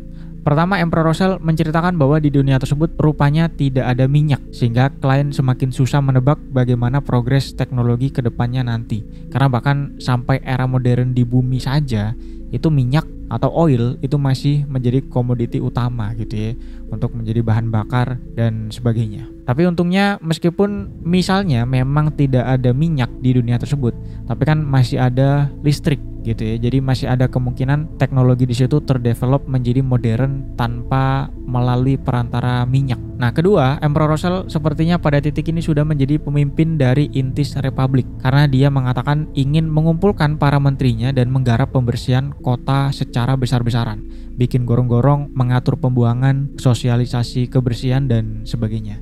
Pertama, Emperor Rossell menceritakan bahwa di dunia tersebut rupanya tidak ada minyak, sehingga klien semakin susah menebak bagaimana progres teknologi ke depannya nanti. Karena bahkan sampai era modern di bumi saja, itu minyak atau oil itu masih menjadi komoditi utama gitu ya, untuk menjadi bahan bakar dan sebagainya. Tapi untungnya meskipun misalnya memang tidak ada minyak di dunia tersebut, tapi kan masih ada listrik gitu ya. Jadi masih ada kemungkinan teknologi di situ terdevelop menjadi modern tanpa melalui perantara minyak. Nah, kedua, Emperor Rossell sepertinya pada titik ini sudah menjadi pemimpin dari Intis Republic karena dia mengatakan ingin mengumpulkan para menterinya dan menggarap pembersihan kota secara besar-besaran, bikin gorong-gorong, mengatur pembuangan, sosialisasi kebersihan dan sebagainya.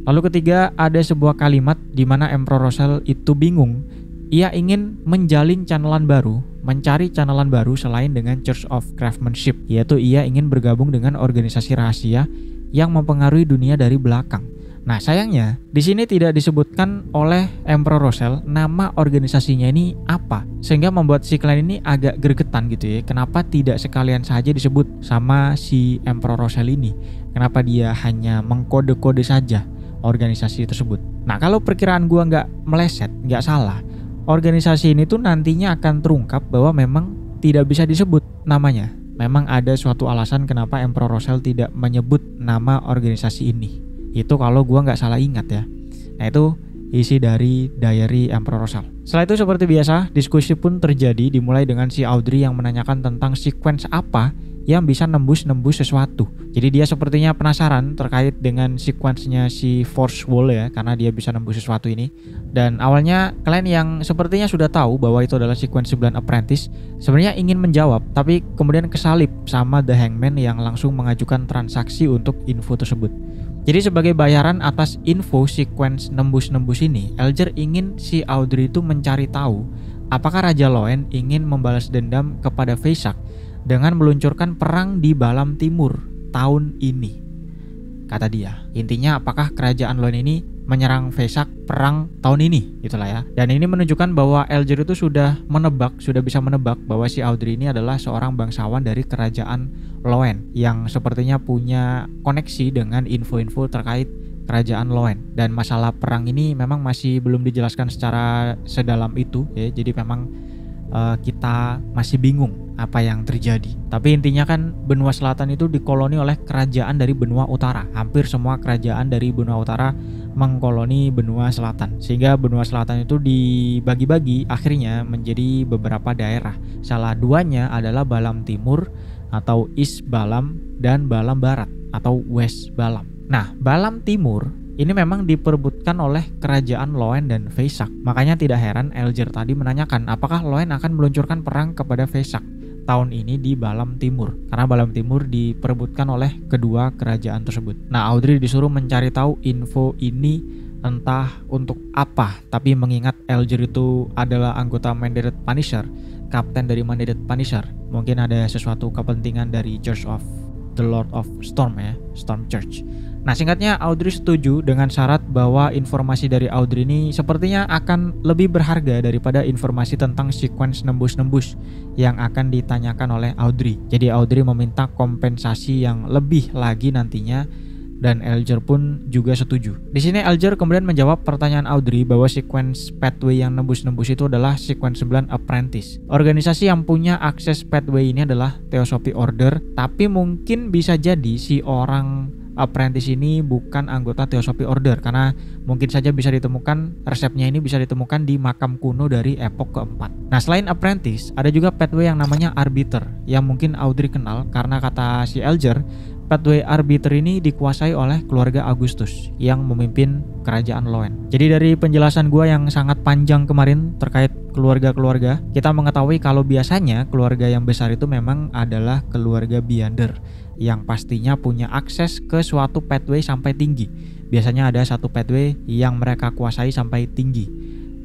Lalu ketiga, ada sebuah kalimat di mana Emperor Rossell itu bingung. Ia ingin menjalin channelan baru, mencari channelan baru selain dengan Church of Craftsmanship, yaitu ia ingin bergabung dengan organisasi rahasia yang mempengaruhi dunia dari belakang. Nah, sayangnya di sini tidak disebutkan oleh Emperor Rossell nama organisasinya ini apa, sehingga membuat si klien ini agak gregetan gitu ya. Kenapa tidak sekalian saja disebut sama si Emperor Rossell ini? Kenapa dia hanya mengkode-kode saja organisasi tersebut? Nah, kalau perkiraan gua nggak meleset, nggak salah, organisasi ini tuh nantinya akan terungkap bahwa memang tidak bisa disebut namanya. Memang ada suatu alasan kenapa Emperor Rossell tidak menyebut nama organisasi ini. Itu kalau gua nggak salah ingat ya. Nah, itu isi dari diary Emperor Rossell. Setelah itu seperti biasa, diskusi pun terjadi, dimulai dengan si Audrey yang menanyakan tentang sequence apa yang bisa nembus sesuatu. Jadi dia sepertinya penasaran terkait dengan sequence-nya si Forswell ya, karena dia bisa nembus sesuatu ini. Dan awalnya klien yang sepertinya sudah tahu bahwa itu adalah sequence 9 Apprentice sebenarnya ingin menjawab, tapi kemudian kesalip sama The Hangman yang langsung mengajukan transaksi untuk info tersebut. Jadi sebagai bayaran atas info sequence nembus ini, Alger ingin si Audrey itu mencari tahu apakah Raja Loen ingin membalas dendam kepada Vesak dengan meluncurkan perang di Balam Timur tahun ini. Kata dia, intinya apakah kerajaan Loen ini menyerang Vesak perang tahun ini itulah ya. Dan ini menunjukkan bahwa Elger itu sudah bisa menebak bahwa si Audrey ini adalah seorang bangsawan dari kerajaan Loen yang sepertinya punya koneksi dengan info-info terkait kerajaan Loen. Dan masalah perang ini memang masih belum dijelaskan secara sedalam itu ya. Jadi memang kita masih bingung apa yang terjadi. Tapi intinya kan benua selatan itu dikoloni oleh kerajaan dari benua utara. Hampir semua kerajaan dari benua utara mengkoloni benua selatan. Sehingga benua selatan itu dibagi-bagi akhirnya menjadi beberapa daerah. Salah duanya adalah Balam Timur atau East Balam dan Balam Barat atau West Balam. Nah, Balam Timur ini memang diperebutkan oleh kerajaan Loen dan Vesak. Makanya tidak heran Elger tadi menanyakan apakah Loen akan meluncurkan perang kepada Vesak tahun ini di Balam Timur. Karena Balam Timur diperebutkan oleh kedua kerajaan tersebut. Nah, Audrey disuruh mencari tahu info ini entah untuk apa. Tapi mengingat Elger itu adalah anggota Mandated Punisher, kapten dari Mandated Punisher, mungkin ada sesuatu kepentingan dari Church of the Lord of Storm ya, Storm Church. Nah, singkatnya Audrey setuju dengan syarat bahwa informasi dari Audrey ini sepertinya akan lebih berharga daripada informasi tentang sequence nembus-nembus yang akan ditanyakan oleh Audrey. Jadi Audrey meminta kompensasi yang lebih lagi nantinya dan Elger pun juga setuju. Di sini Elger kemudian menjawab pertanyaan Audrey bahwa sequence pathway yang nembus-nembus itu adalah sequence 9 Apprentice. Organisasi yang punya akses pathway ini adalah Theosophy Order, tapi mungkin bisa jadi si orang Apprentice ini bukan anggota Theosophy Order karena mungkin saja bisa ditemukan resepnya ini bisa ditemukan di makam kuno dari epok keempat. Nah, selain Apprentice, ada juga pathway yang namanya Arbiter yang mungkin Audrey kenal karena kata si Elger, pathway Arbiter ini dikuasai oleh keluarga Augustus yang memimpin kerajaan Loen. Jadi dari penjelasan gua yang sangat panjang kemarin terkait keluarga-keluarga, kita mengetahui kalau biasanya keluarga yang besar itu memang adalah keluarga Beyonder yang pastinya punya akses ke suatu pathway sampai tinggi. Biasanya ada satu pathway yang mereka kuasai sampai tinggi.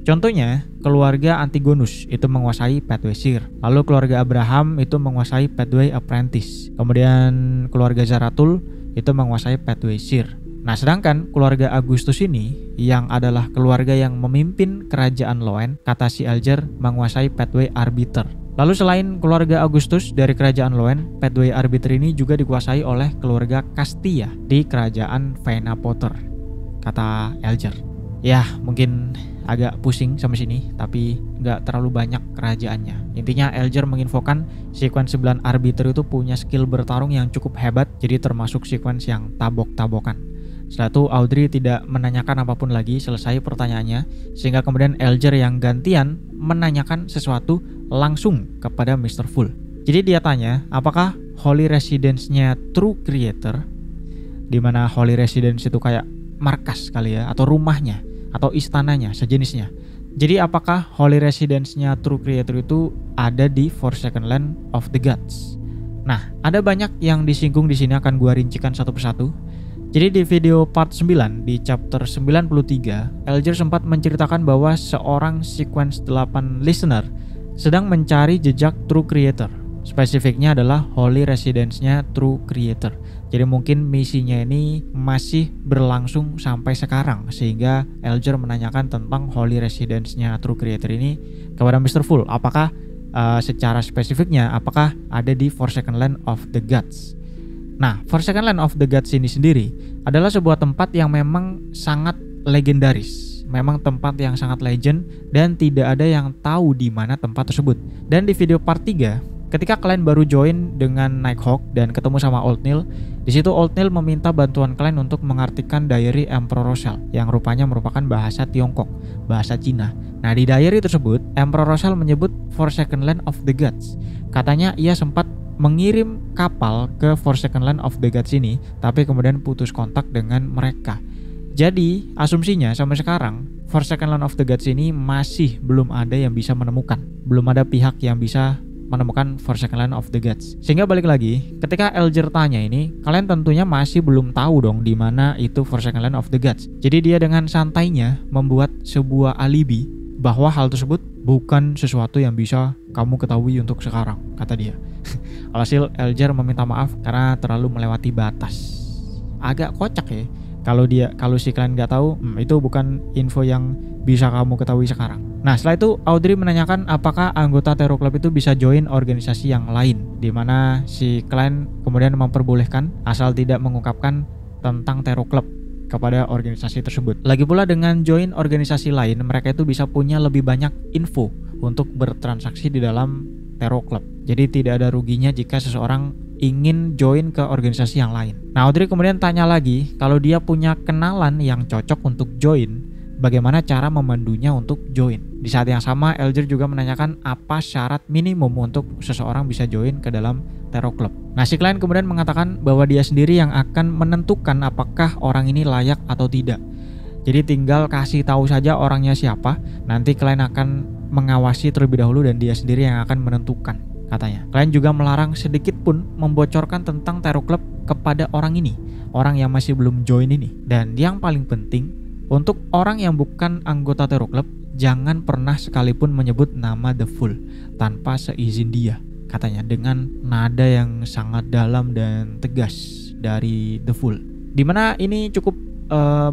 Contohnya, keluarga Antigonus itu menguasai pathway Seer. Lalu keluarga Abraham itu menguasai pathway Apprentice. Kemudian keluarga Zaratul itu menguasai pathway Seer. Nah, sedangkan keluarga Augustus ini yang adalah keluarga yang memimpin kerajaan Loen, kata si Elger, menguasai pathway Arbiter. Lalu selain keluarga Augustus dari kerajaan Loen, pathway Arbiter ini juga dikuasai oleh keluarga Castia di kerajaan Vena Potter, kata Elger. Ya, mungkin agak pusing sampai sini, tapi nggak terlalu banyak kerajaannya. Intinya Elger menginfokan sequence 9 Arbiter itu punya skill bertarung yang cukup hebat, jadi termasuk sequence yang tabok-tabokan. Setelah itu Audrey tidak menanyakan apapun lagi, selesai pertanyaannya, sehingga kemudian Elger yang gantian menanyakan sesuatu langsung kepada Mr. Full. Jadi dia tanya, apakah Holy Residence-nya True Creator, dimana Holy Residence itu kayak markas kali ya, atau rumahnya, atau istananya, sejenisnya. Jadi apakah Holy Residence-nya True Creator itu ada di Forsaken Land of the Gods? Nah, ada banyak yang disinggung di sini, akan gua rincikan satu persatu. Jadi di video part 9 di chapter 93, Elger sempat menceritakan bahwa seorang sequence 8 listener sedang mencari jejak True Creator. Spesifiknya adalah Holy Residence-nya True Creator. Jadi mungkin misinya ini masih berlangsung sampai sekarang, sehingga Elger menanyakan tentang Holy Residence-nya True Creator ini kepada Mr. Full. Apakah secara spesifiknya apakah ada di Forsaken Land of the Gods? Nah, Forsaken Land of the Gods ini sendiri adalah sebuah tempat yang memang sangat legendaris. Memang tempat yang sangat legend dan tidak ada yang tahu di mana tempat tersebut. Dan di video part 3, ketika kalian baru join dengan Nighthawk dan ketemu sama Old Neil, di situ Old Neil meminta bantuan kalian untuk mengartikan diary Emperor Rochelle yang rupanya merupakan bahasa Tiongkok, bahasa Cina. Nah, di diary tersebut, Emperor Rochelle menyebut Forsaken Land of the Gods. Katanya ia sempat mengirim kapal ke Forsaken Land of the Gods ini, tapi kemudian putus kontak dengan mereka. Jadi, asumsinya sampai sekarang Forsaken Land of the Gods ini masih belum ada yang bisa menemukan. Belum ada pihak yang bisa menemukan Forsaken Land of the Gods. Sehingga balik lagi, ketika Elger tanya ini, kalian tentunya masih belum tahu dong di mana itu Forsaken Land of the Gods. Jadi dia dengan santainya membuat sebuah alibi bahwa hal tersebut bukan sesuatu yang bisa kamu ketahui untuk sekarang, kata dia. Alhasil Elger meminta maaf karena terlalu melewati batas. Agak kocak ya. Kalau si klien nggak tahu, itu bukan info yang bisa kamu ketahui sekarang. Nah, setelah itu Audrey menanyakan apakah anggota Terror Club itu bisa join organisasi yang lain, di mana si klien kemudian memperbolehkan asal tidak mengungkapkan tentang Terror Club kepada organisasi tersebut. Lagi pula dengan join organisasi lain, mereka itu bisa punya lebih banyak info untuk bertransaksi di dalam Terror Club. Jadi tidak ada ruginya jika seseorang ingin join ke organisasi yang lain. Nah, Audrey kemudian tanya lagi, kalau dia punya kenalan yang cocok untuk join, bagaimana cara memandunya untuk join. Di saat yang sama, Elger juga menanyakan apa syarat minimum untuk seseorang bisa join ke dalam Terror Club. Nah, si klien kemudian mengatakan bahwa dia sendiri yang akan menentukan apakah orang ini layak atau tidak. Jadi tinggal kasih tahu saja orangnya siapa, nanti klien akan mengawasi terlebih dahulu dan dia sendiri yang akan menentukan, katanya. Klien juga melarang sedikit pun membocorkan tentang Terror Club kepada orang ini, orang yang masih belum join ini. Dan yang paling penting, untuk orang yang bukan anggota Terror Club, jangan pernah sekalipun menyebut nama The Fool tanpa seizin dia, katanya, dengan nada yang sangat dalam dan tegas dari The Fool. Dimana ini cukup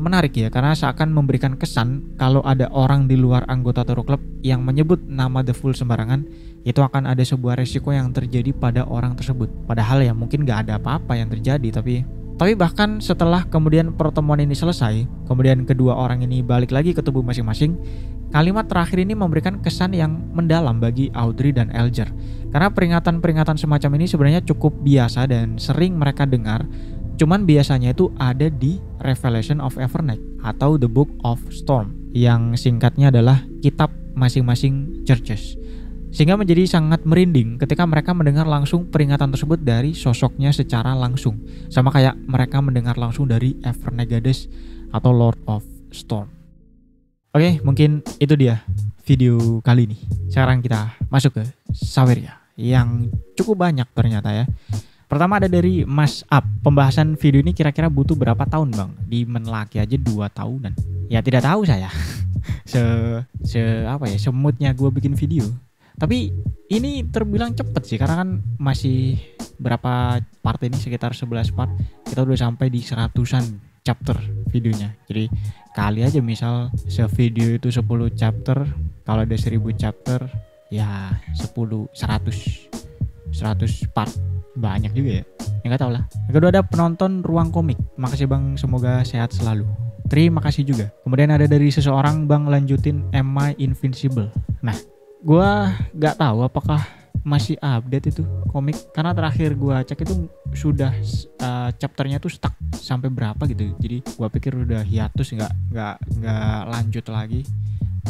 menarik ya, karena seakan memberikan kesan kalau ada orang di luar anggota Terror Club yang menyebut nama The Fool sembarangan, itu akan ada sebuah resiko yang terjadi pada orang tersebut. Padahal ya mungkin gak ada apa-apa yang terjadi, tapi bahkan setelah kemudian pertemuan ini selesai, kemudian kedua orang ini balik lagi ke tubuh masing-masing, kalimat terakhir ini memberikan kesan yang mendalam bagi Audrey dan Elger. Karena peringatan-peringatan semacam ini sebenarnya cukup biasa dan sering mereka dengar, cuman biasanya itu ada di Revelation of Everneck atau The Book of Storm, yang singkatnya adalah kitab masing-masing churches. Sehingga menjadi sangat merinding ketika mereka mendengar langsung peringatan tersebut dari sosoknya secara langsung, sama kayak mereka mendengar langsung dari Everneck Goddess atau Lord of Storm. Oke, mungkin itu dia video kali ini. Sekarang kita masuk ke Saweria yang cukup banyak ternyata ya. Pertama ada dari Mas Up. Pembahasan video ini kira-kira butuh berapa tahun bang? Di Menlaki aja 2 tahunan. Ya tidak tahu saya. Semutnya gue bikin video. Tapi ini terbilang cepet sih, karena kan masih berapa part ini, sekitar 11 part. Kita udah sampai di 100-an chapter videonya. Jadi kali aja misal sevideo itu 10 chapter, kalau ada 1000 chapter ya 100 part. Banyak juga ya. Ya gak tau lah. Yang kedua ada penonton Ruang Komik. Makasih bang, semoga sehat selalu. Terima kasih juga. Kemudian ada dari seseorang, bang lanjutin Am I Invincible. Nah, gua gak tahu apakah masih update itu komik, karena terakhir gua cek itu sudah chapternya tuh stuck sampai berapa gitu. Jadi gua pikir udah hiatus, nggak lanjut lagi.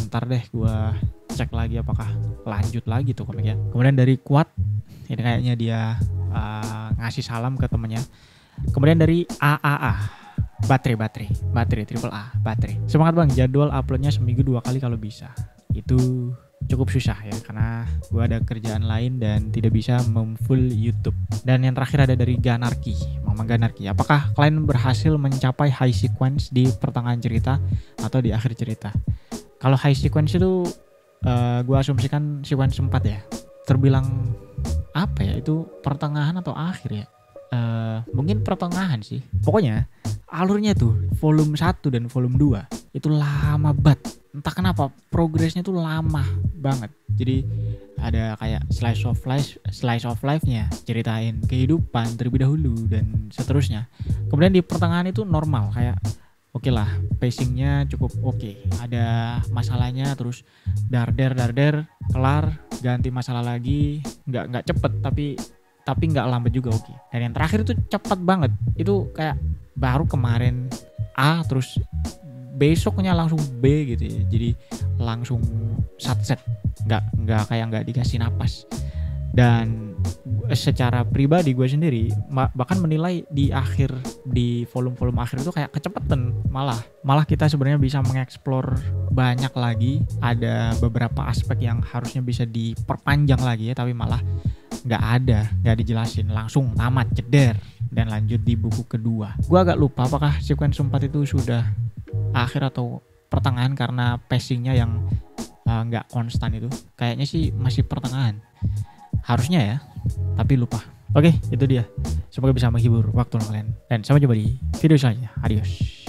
Ntar deh gua cek lagi apakah lanjut lagi tuh komiknya. Kemudian dari Kuat, ini kayaknya dia ngasih salam ke temennya. Kemudian dari AAA, baterai triple A baterai. Semangat bang, jadwal uploadnya seminggu 2 kali kalau bisa. Itu cukup susah ya, karena gue ada kerjaan lain dan tidak bisa memfull YouTube. Dan yang terakhir ada dari Ganarki, Mama Ganarki. Apakah kalian berhasil mencapai high sequence di pertengahan cerita atau di akhir cerita? Kalau high sequence itu gue asumsikan sequence 4 ya. Terbilang apa ya, itu pertengahan atau akhir ya? Mungkin pertengahan sih. Pokoknya alurnya tuh volume 1 dan volume 2 itu lama banget. Entah kenapa progresnya tuh lama banget. Jadi ada kayak slice of life-nya, ceritain kehidupan terlebih dahulu dan seterusnya. Kemudian di pertengahan itu normal, kayak oke lah, pacingnya cukup oke. Ada masalahnya terus darder kelar, ganti masalah lagi, nggak cepet tapi nggak lambat juga, oke. Dan yang terakhir itu cepet banget. Itu kayak baru kemarin A terus besoknya langsung B gitu ya. Jadi langsung satset, nggak kayak nggak dikasih napas. Dan secara pribadi gue sendiri bahkan menilai di volume akhir itu kayak kecepetan. Malah kita sebenarnya bisa mengeksplor banyak lagi. Ada beberapa aspek yang harusnya bisa diperpanjang lagi ya, tapi malah nggak dijelasin, langsung tamat, jeder, dan lanjut di buku kedua. Gue agak lupa apakah sequence 4 itu sudah akhir atau pertengahan, karena pacingnya yang nggak konstan itu. Kayaknya sih masih pertengahan harusnya ya, tapi lupa. Oke, itu dia. Semoga bisa menghibur waktu kalian, dan sampai jumpa di video selanjutnya. Adios.